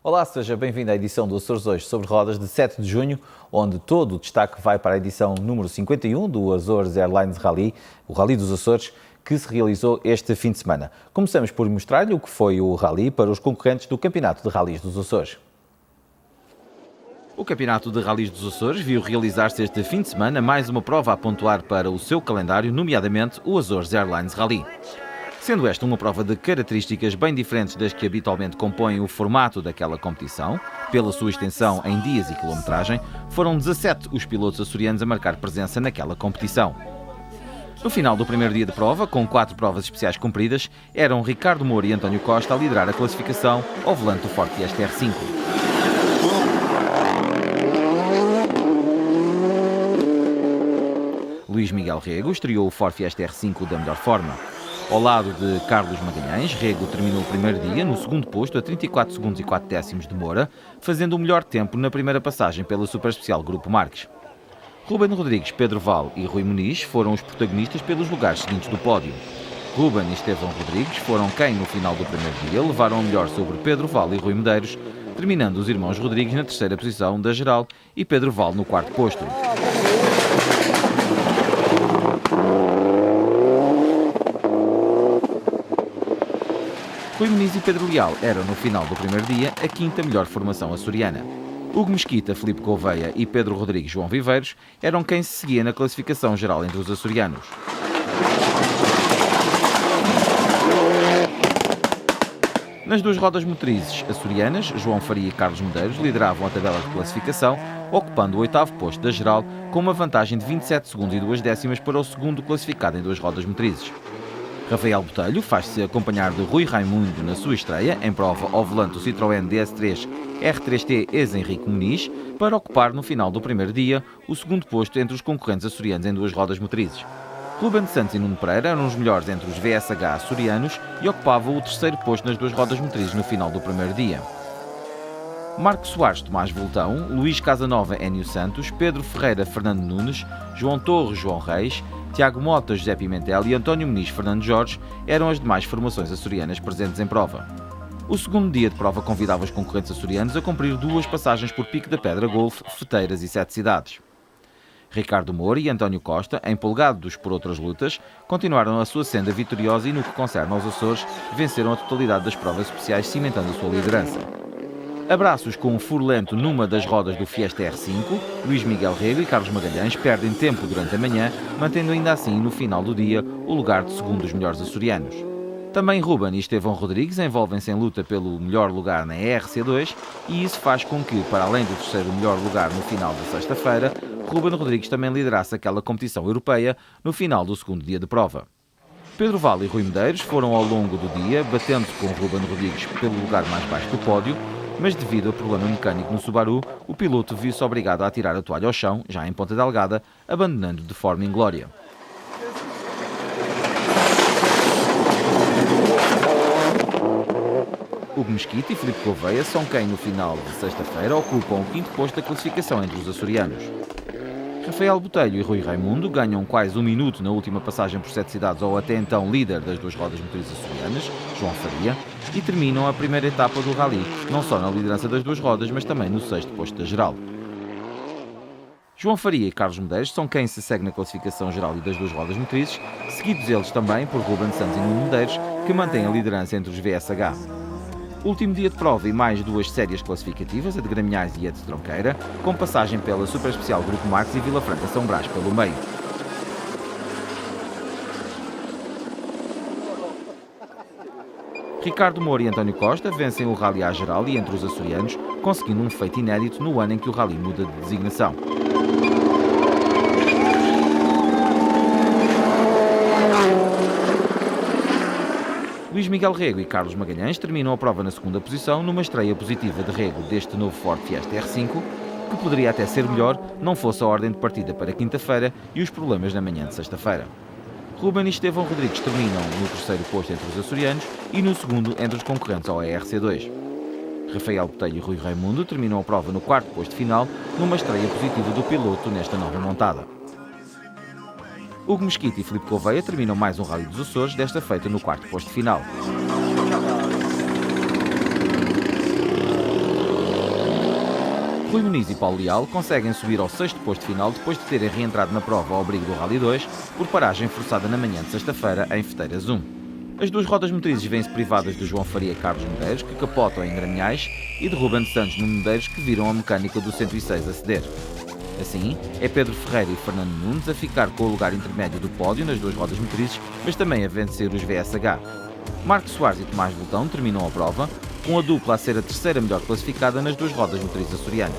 Olá, seja bem-vindo à edição do Açores Hoje sobre rodas de 7 de junho, onde todo o destaque vai para a edição número 51 do Azores Airlines Rally, o Rally dos Açores, que se realizou este fim de semana. Começamos por mostrar-lhe o que foi o Rally para os concorrentes do Campeonato de Rallys dos Açores. O Campeonato de Rallys dos Açores viu realizar-se este fim de semana mais uma prova a pontuar para o seu calendário, nomeadamente o Azores Airlines Rally. Sendo esta uma prova de características bem diferentes das que habitualmente compõem o formato daquela competição, pela sua extensão em dias e quilometragem, foram 17 os pilotos açorianos a marcar presença naquela competição. No final do primeiro dia de prova, com 4 provas especiais cumpridas, eram Ricardo Moura e António Costa a liderar a classificação ao volante do Ford Fiesta R5. Luís Miguel Rego estreou o Ford Fiesta R5 da melhor forma. Ao lado de Carlos Magalhães, Rego terminou o primeiro dia no segundo posto a 34 segundos e 4 décimos de Moura, fazendo o melhor tempo na primeira passagem pela Super Especial Grupo Marques. Ruben Rodrigues, Pedro Val e Rui Muniz foram os protagonistas pelos lugares seguintes do pódio. Ruben e Estevão Rodrigues foram quem, no final do primeiro dia, levaram o melhor sobre Pedro Val e Rui Medeiros, terminando os irmãos Rodrigues na terceira posição da geral e Pedro Val no quarto posto. Rui Muniz e Pedro Leal eram, no final do primeiro dia, a quinta melhor formação açoriana. Hugo Mesquita, Filipe Gouveia e Pedro Rodrigues João Viveiros eram quem se seguia na classificação geral entre os açorianos. Nas duas rodas motrizes açorianas, João Faria e Carlos Medeiros lideravam a tabela de classificação, ocupando o oitavo posto da geral, com uma vantagem de 27 segundos e 2 décimas para o segundo classificado em duas rodas motrizes. Rafael Botelho faz-se acompanhar de Rui Raimundo na sua estreia, em prova ao volante do Citroën DS3 R3T ex-Henrique Muniz, para ocupar no final do primeiro dia o segundo posto entre os concorrentes açorianos em duas rodas motrizes. Ruben Santos e Nuno Pereira eram os melhores entre os VSH açorianos e ocupavam o terceiro posto nas duas rodas motrizes no final do primeiro dia. Marco Soares, Tomás Voltão, Luís Casanova, Énio Santos, Pedro Ferreira, Fernando Nunes, João Torres, João Reis, Tiago Mota, José Pimentel e António Muniz, Fernando Jorge eram as demais formações açorianas presentes em prova. O segundo dia de prova convidava os concorrentes açorianos a cumprir duas passagens por Pico da Pedra, Golfe, Feteiras e Sete Cidades. Ricardo Moura e António Costa, empolgados por outras lutas, continuaram a sua senda vitoriosa e, no que concerne aos Açores, venceram a totalidade das provas especiais, cimentando a sua liderança. Abraços com um furo lento numa das rodas do Fiesta R5, Luís Miguel Rego e Carlos Magalhães perdem tempo durante a manhã, mantendo ainda assim, no final do dia, o lugar de segundo dos melhores açorianos. Também Ruben e Estevão Rodrigues envolvem-se em luta pelo melhor lugar na ERC2 e isso faz com que, para além do terceiro melhor lugar no final da sexta-feira, Ruben Rodrigues também liderasse aquela competição europeia no final do segundo dia de prova. Pedro Val e Rui Medeiros foram ao longo do dia, batendo com Ruben Rodrigues pelo lugar mais baixo do pódio, mas devido a problema mecânico no Subaru, o piloto viu-se obrigado a atirar a toalha ao chão, já em Ponta Delgada, abandonando de forma inglória. Hugo Mesquita e Filipe Gouveia são quem, no final de sexta-feira, ocupam o quinto posto da classificação entre os açorianos. Rafael Botelho e Rui Raimundo ganham quase um minuto na última passagem por Sete Cidades ao até então líder das duas rodas motrizes açorianas, João Faria, e terminam a primeira etapa do Rally, não só na liderança das duas rodas, mas também no sexto posto da geral. João Faria e Carlos Medeiros são quem se segue na classificação geral e das duas rodas motrizes, seguidos eles também por Ruben Santos e Nuno Medeiros, que mantêm a liderança entre os VSH. Último dia de prova e mais duas séries classificativas, a de Graminhais e a de Tronqueira, com passagem pela Super Especial Grupo Marques e Vila Franca São Brás pelo meio. Ricardo Moura e António Costa vencem o Rally à geral e entre os açorianos, conseguindo um feito inédito no ano em que o Rally muda de designação. Luís Miguel Rego e Carlos Magalhães terminam a prova na segunda posição numa estreia positiva de Rego deste novo Ford Fiesta R5, que poderia até ser melhor, não fosse a ordem de partida para quinta-feira e os problemas na manhã de sexta-feira. Ruben e Estevão Rodrigues terminam no terceiro posto entre os açorianos e no segundo entre os concorrentes ao ERC2. Rafael Botelho e Rui Raimundo terminam a prova no quarto posto final, numa estreia positiva do piloto nesta nova montada. Hugo Mesquita e Filipe Gouveia terminam mais um Rally dos Açores, desta feita no quarto posto final. Rui Muniz e Paulo Leal conseguem subir ao sexto posto final depois de terem reentrado na prova ao abrigo do Rally 2 por paragem forçada na manhã de sexta-feira em Feteiras 1. As duas rodas motrizes vêm-se privadas de João Faria e Carlos Medeiros, que capotam em Graminhais, e de Ruben Santos no Medeiros, que viram a mecânica do 106 a ceder. Assim, é Pedro Ferreira e Fernando Nunes a ficar com o lugar intermédio do pódio nas duas rodas motrizes, mas também a vencer os VSH. Marcos Soares e Tomás Voltão terminam a prova, com a dupla a ser a terceira melhor classificada nas duas rodas motrizes açorianas.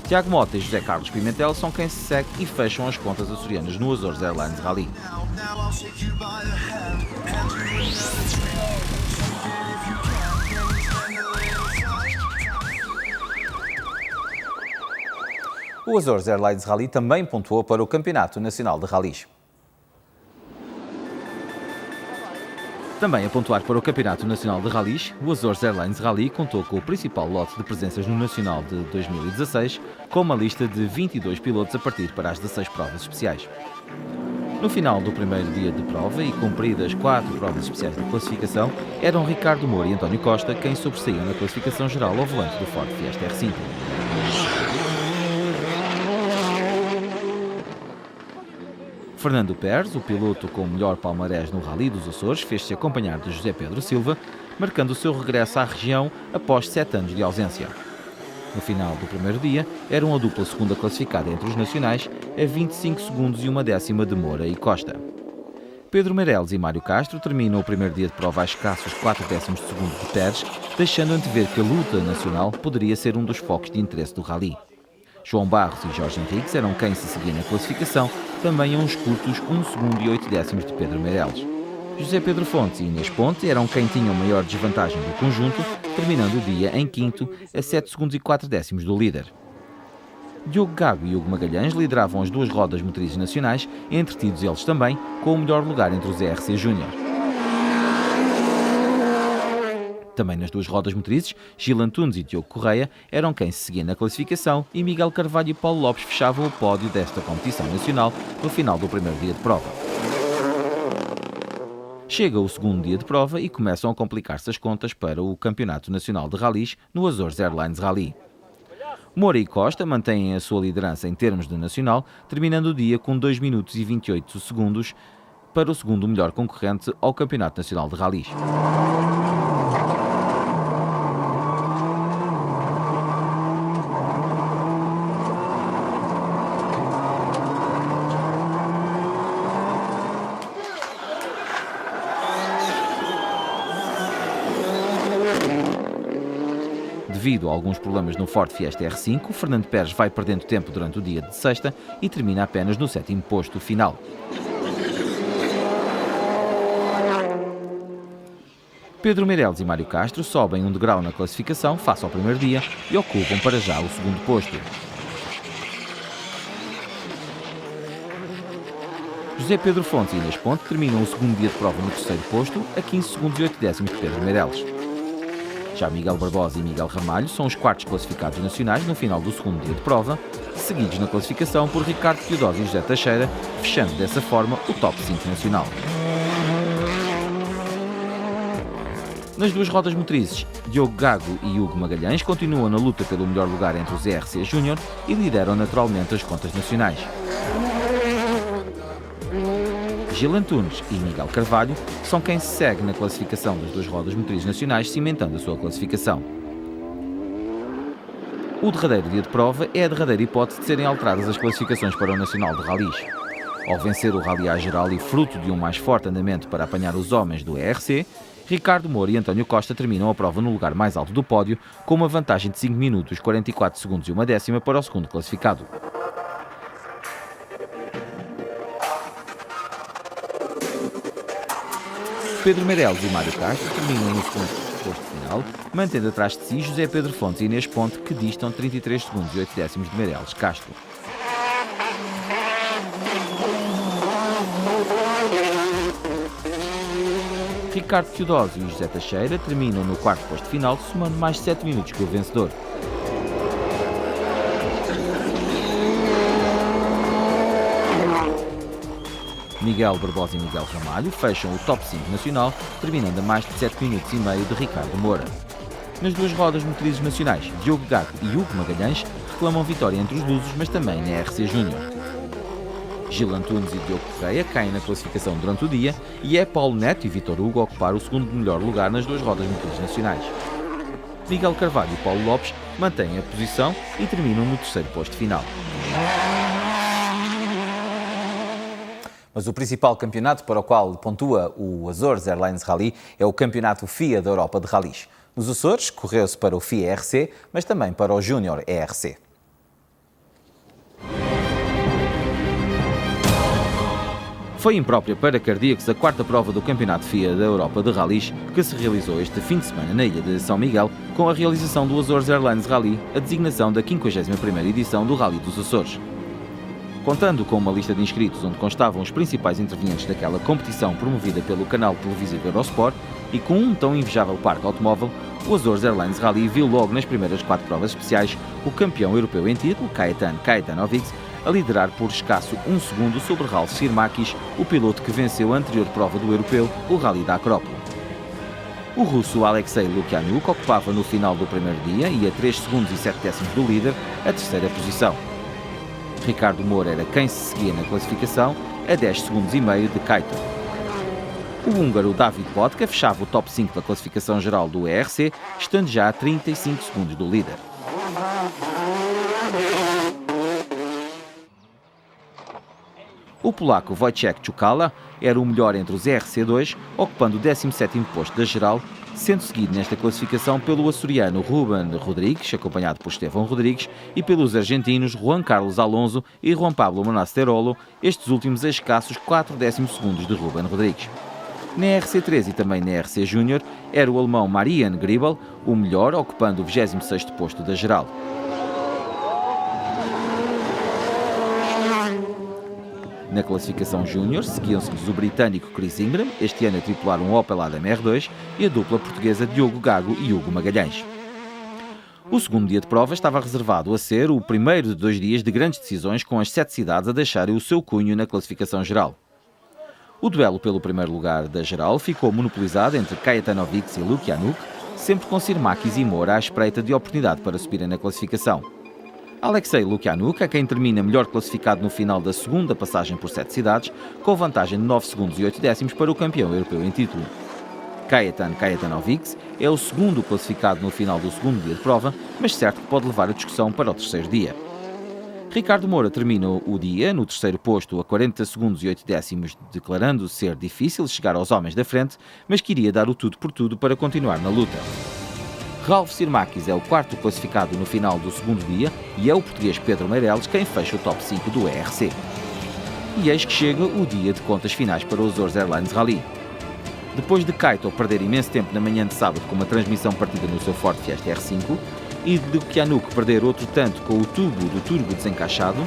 Tiago Mota e José Carlos Pimentel são quem se segue e fecham as contas açorianas no Azores Airlines Rally. O Azores Airlines Rally também pontuou para o Campeonato Nacional de Rallys. Também a pontuar para o Campeonato Nacional de Rallys, o Azores Airlines Rally contou com o principal lote de presenças no Nacional de 2016, com uma lista de 22 pilotos a partir para as 16 provas especiais. No final do primeiro dia de prova e cumpridas 4 provas especiais de classificação, eram Ricardo Moura e António Costa quem sobressaíam na classificação geral ao volante do Ford Fiesta R5. Fernando Pérez, o piloto com o melhor palmarés no Rally dos Açores, fez-se acompanhar de José Pedro Silva, marcando o seu regresso à região após 7 anos de ausência. No final do primeiro dia, eram a dupla segunda classificada entre os nacionais, a 25 segundos e 1/10 de Moura e Costa. Pedro Meireles e Mário Castro terminam o primeiro dia de prova a escassos 4/10 de segundo de Pérez, deixando antever que a luta nacional poderia ser um dos focos de interesse do Rally. João Barros e Jorge Henriques eram quem se seguia na classificação, também a uns curtos 1 segundo e 8/10 de Pedro Meireles. José Pedro Fontes e Inês Ponte eram quem tinham maior desvantagem do conjunto, terminando o dia em quinto, a 7 segundos e 4/10 do líder. Diogo Gago e Hugo Magalhães lideravam as duas rodas motrizes nacionais, entretidos eles também, com o melhor lugar entre os ERC Júnior. Também nas duas rodas motrizes, Gil Antunes e Diogo Correia eram quem se seguia na classificação e Miguel Carvalho e Paulo Lopes fechavam o pódio desta competição nacional no final do primeiro dia de prova. Chega o segundo dia de prova e começam a complicar-se as contas para o Campeonato Nacional de Rallys no Azores Airlines Rally. Moura e Costa mantêm a sua liderança em termos de nacional, terminando o dia com 2 minutos e 28 segundos para o segundo melhor concorrente ao Campeonato Nacional de Rallys. Devido a alguns problemas no Ford Fiesta R5, Fernando Pérez vai perdendo tempo durante o dia de sexta e termina apenas no 7º posto final. Pedro Meireles e Mário Castro sobem um degrau na classificação face ao primeiro dia e ocupam para já o segundo posto. José Pedro Fontes e Inês Ponte terminam o segundo dia de prova no terceiro posto, a 15 segundos e 8/10 de Pedro Meireles. Já Miguel Barbosa e Miguel Ramalho são os quartos classificados nacionais no final do segundo dia de prova, seguidos na classificação por Ricardo Teodósio e José Teixeira, fechando dessa forma o top 5 nacional. Nas duas rodas motrizes, Diogo Gago e Hugo Magalhães continuam na luta pelo melhor lugar entre os ERC Júnior e lideram naturalmente as contas nacionais. Gil Antunes e Miguel Carvalho são quem se segue na classificação das duas rodas motrizes nacionais, cimentando a sua classificação. O derradeiro dia de prova é a derradeira hipótese de serem alteradas as classificações para o Nacional de Rallys. Ao vencer o Rally A geral e fruto de um mais forte andamento para apanhar os homens do ERC, Ricardo Moura e António Costa terminam a prova no lugar mais alto do pódio, com uma vantagem de 5 minutos, 44 segundos e 1/10 para o segundo classificado. Pedro Meireles e Mário Castro terminam no segundo posto final, mantendo atrás de si José Pedro Fontes e Inês Ponte, que distam 33 segundos e 8/10 de Meireles Castro. Ricardo Teodósio e José Teixeira terminam no quarto posto final, somando mais 7 minutos que o vencedor. Miguel Barbosa e Miguel Ramalho fecham o top 5 nacional, terminando a mais de 7 minutos e meio de Ricardo Moura. Nas duas rodas motrizes nacionais, Diogo Gago e Hugo Magalhães reclamam vitória entre os lusos, mas também na RC Júnior. Gil Antunes e Diogo Correia caem na classificação durante o dia e é Paulo Neto e Vitor Hugo a ocupar o segundo melhor lugar nas duas rodas motrizes nacionais. Miguel Carvalho e Paulo Lopes mantêm a posição e terminam no terceiro posto final. Mas o principal campeonato para o qual pontua o Azores Airlines Rally é o Campeonato FIA da Europa de Rallys. Nos Açores, correu-se para o FIA ERC, mas também para o Júnior ERC. Foi imprópria para cardíacos a quarta prova do Campeonato FIA da Europa de Rallys, que se realizou este fim de semana na ilha de São Miguel, com a realização do Azores Airlines Rally, a designação da 51ª edição do Rally dos Açores. Contando com uma lista de inscritos onde constavam os principais intervenientes daquela competição promovida pelo canal televisivo Eurosport e com um tão invejável parque automóvel, o Azores Airlines Rally viu logo nas primeiras 4 provas especiais o campeão europeu em título, Kajetan Kajetanovic, a liderar por escasso 1 segundo sobre Ralf Sirmakis, o piloto que venceu a anterior prova do europeu, o Rally da Acrópole. O russo Alexei Lukyanuk ocupava no final do primeiro dia e a 3 segundos e 7 décimos do líder a terceira posição. Ricardo Moura era quem se seguia na classificação, a 10 segundos e meio de Kaito. O húngaro David Bodka fechava o top 5 da classificação geral do ERC, estando já a 35 segundos do líder. O polaco Wojciech Czukala era o melhor entre os ERC2, ocupando o 17º posto da geral, sendo seguido nesta classificação pelo açoriano Ruben Rodrigues, acompanhado por Estevão Rodrigues, e pelos argentinos Juan Carlos Alonso e Juan Pablo Monasterolo, estes últimos a escassos 4 décimos segundos de Ruben Rodrigues. Na RC3 e também na RC Júnior, era o alemão Marian Gribel o melhor, ocupando o 26º posto da geral. Na classificação Júnior, seguiam-se-lhes o britânico Chris Ingram, este ano a tripular um Opel Adam R2, e a dupla portuguesa Diogo Gago e Hugo Magalhães. O segundo dia de prova estava reservado a ser o primeiro de 2 dias de grandes decisões, com as 7 cidades a deixarem o seu cunho na classificação geral. O duelo pelo primeiro lugar da geral ficou monopolizado entre Kajetanovic e Lukyanuk, sempre com Sirmakis e Moura à espreita de oportunidade para subirem na classificação. Alexei Lukyanuk é quem termina melhor classificado no final da segunda passagem por 7 cidades, com vantagem de 9 segundos e 8 décimos para o campeão europeu em título. Kajetan Kajetanovic é o segundo classificado no final do segundo dia de prova, mas certo que pode levar a discussão para o terceiro dia. Ricardo Moura termina o dia no terceiro posto a 40 segundos e 8 décimos, declarando ser difícil chegar aos homens da frente, mas queria dar o tudo por tudo para continuar na luta. Ralf Sirmakis é o quarto classificado no final do segundo dia e é o português Pedro Meireles quem fecha o top 5 do ERC. E eis que chega o dia de contas finais para o Azores Airlines Rally. Depois de Kaito perder imenso tempo na manhã de sábado com uma transmissão partida no seu Ford Fiesta R5 e de Lukyanuk perder outro tanto com o tubo do turbo desencaixado,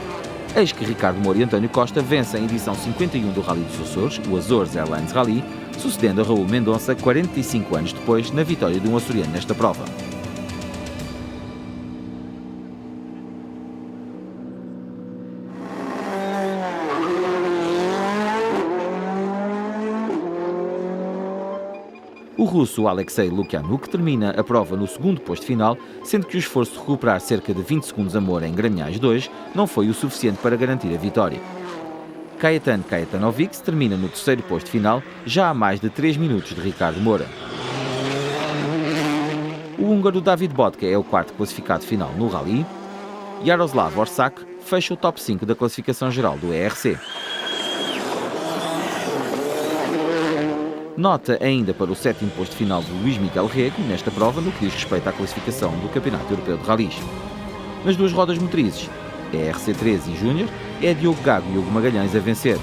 eis que Ricardo Moura e António Costa vencem a edição 51 do Rally dos Açores, o Azores Airlines Rally, sucedendo a Raul Mendonça 45 anos depois na vitória de um açoriano nesta prova. O russo Alexei Lukyanuk termina a prova no segundo posto final, sendo que o esforço de recuperar cerca de 20 segundos a Moura em Graminhais 2 não foi o suficiente para garantir a vitória. Kajetan Kajetanovic termina no terceiro posto final, já a mais de 3 minutos de Ricardo Moura. O húngaro David Bodka é o quarto classificado final no Rally. Jaroslav Orsak fecha o top 5 da classificação geral do ERC. Nota ainda para o sétimo posto final de Luís Miguel Rego, nesta prova, no que diz respeito à classificação do Campeonato Europeu de Rallys. Nas duas rodas motrizes, ERC3 e Júnior, é Diogo Gago e Hugo Magalhães a vencer.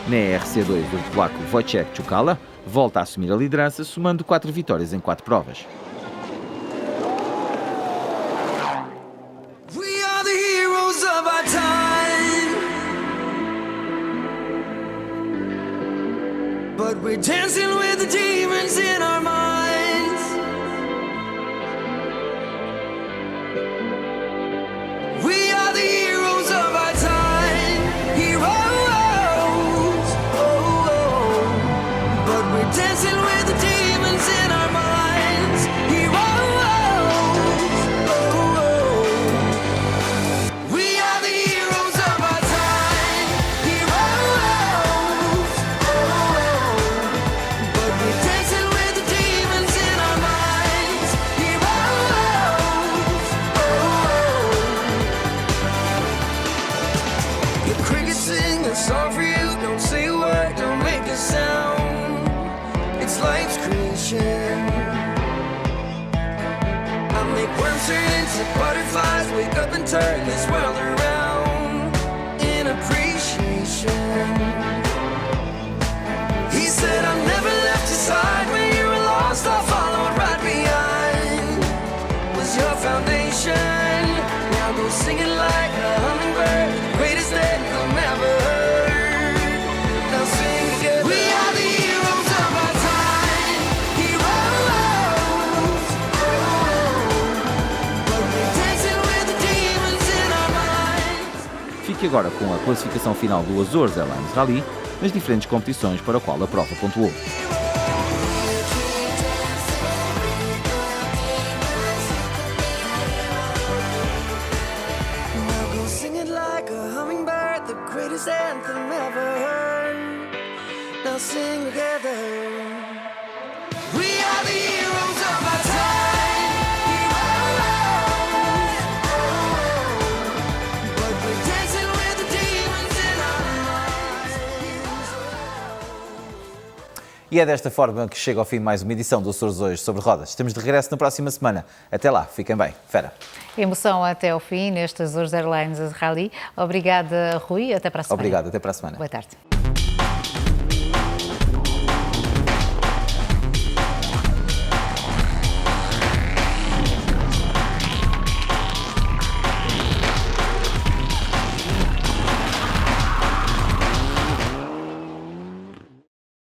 Na ERC2, o polaco Wojciech Czukala volta a assumir a liderança, somando 4 vitórias em 4 provas. But we're dancing with the demons in our minds. We are the heroes of our time. Heroes. Oh, oh. But we're dancing with the demons in our minds. Heroes. nation. I make worms turn into butterflies, wake up and turn this world around in appreciation. He said I never left your side when you were lost, I followed right behind. Was your foundation. Now go sing it like a hummingbird, greatest anthem ever heard. Now sing together. We are the heroes of our time, heroes. But we're dancing with the demons in our minds. Fique agora com a classificação final do Azores Airlines Rally nas diferentes competições para a qual a prova pontuou. Now go sing it like a hummingbird, the greatest anthem ever heard. Now sing together. We are the heroes of our time, heroes. But we're dancing with the demons in our minds. E é desta forma que chega ao fim mais uma edição do Açores Hoje sobre Rodas. Estamos de regresso na próxima semana. Até lá, fiquem bem. Fera. Emoção até ao fim neste Azores Airlines Rally. Obrigada, Rui. Até para a semana. Obrigado, até para a semana. Boa tarde.